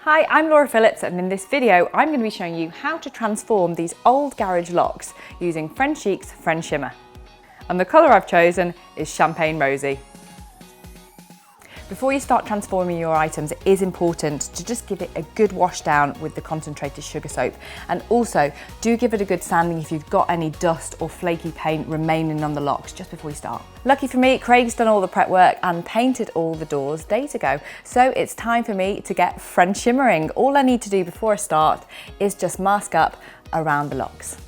Hi, I'm Laura Phillips, and in this video I'm going to be showing you how to transform these old garage locks using Frenchic's Frenshimmer. And the colour I've chosen is Champagne Rosy. Before you start transforming your items, it is important to just give it a good wash down with the concentrated sugar soap, and also do give it a good sanding if you've got any dust or flaky paint remaining on the locks just before you start. Lucky for me, Craig's done all the prep work and painted all the doors days ago, so it's time for me to get Frenchimmering. All I need to do before I start is just mask up around the locks.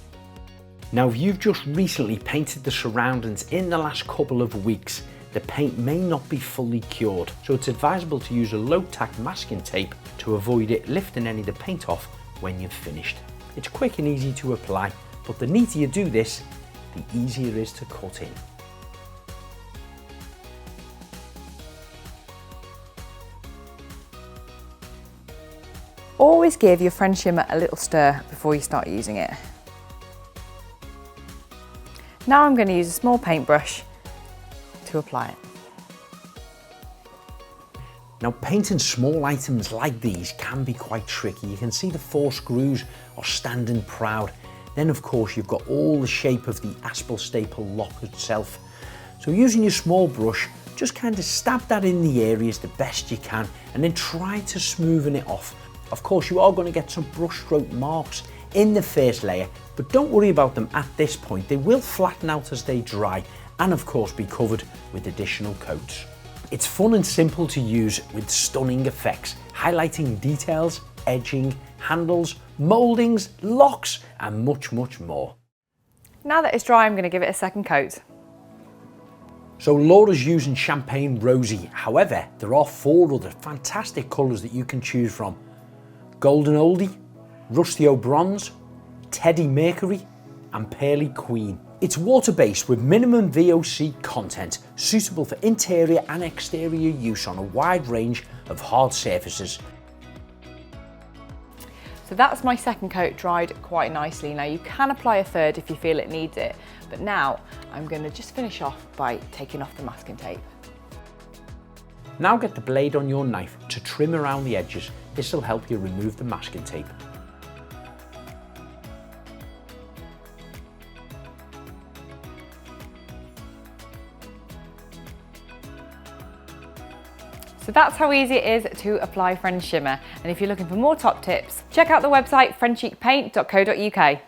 Now, if you've just recently painted the surroundings in the last couple of weeks, the paint may not be fully cured, so it's advisable to use a low-tack masking tape to avoid it lifting any of the paint off when you've finished. It's quick and easy to apply, but the neater you do this, the easier it is to cut in. Always give your Frenshimmer a little stir before you start using it. Now I'm going to use a small paintbrush to apply it. Now, painting small items like these can be quite tricky. You can see the 4 screws are standing proud. Then of course you've got all the shape of the Aspel staple lock itself. So using your small brush, just kind of stab that in the areas the best you can and then try to smoothen it off. Of course you are going to get some brush stroke marks in the first layer, but don't worry about them at this point. They will flatten out as they dry and of course be covered with additional coats. It's fun and simple to use with stunning effects, highlighting details, edging, handles, mouldings, locks and much more. Now that it's dry, I'm going to give it a second coat. So Laura's using Champagne Rosy, however there are 4 other fantastic colours that you can choose from: Golden Oldie, Rustio Bronze, Teddy Mercury and Pearly Queen. It's water-based with minimum VOC content, suitable for interior and exterior use on a wide range of hard surfaces. So that's my second coat dried quite nicely. Now you can apply a third if you feel it needs it, but now I'm going to just finish off by taking off the masking tape. Now get the blade on your knife to trim around the edges. This will help you remove the masking tape. So that's how easy it is to apply Frenshimmer. And if you're looking for more top tips, check out the website frenchicpaint.co.uk.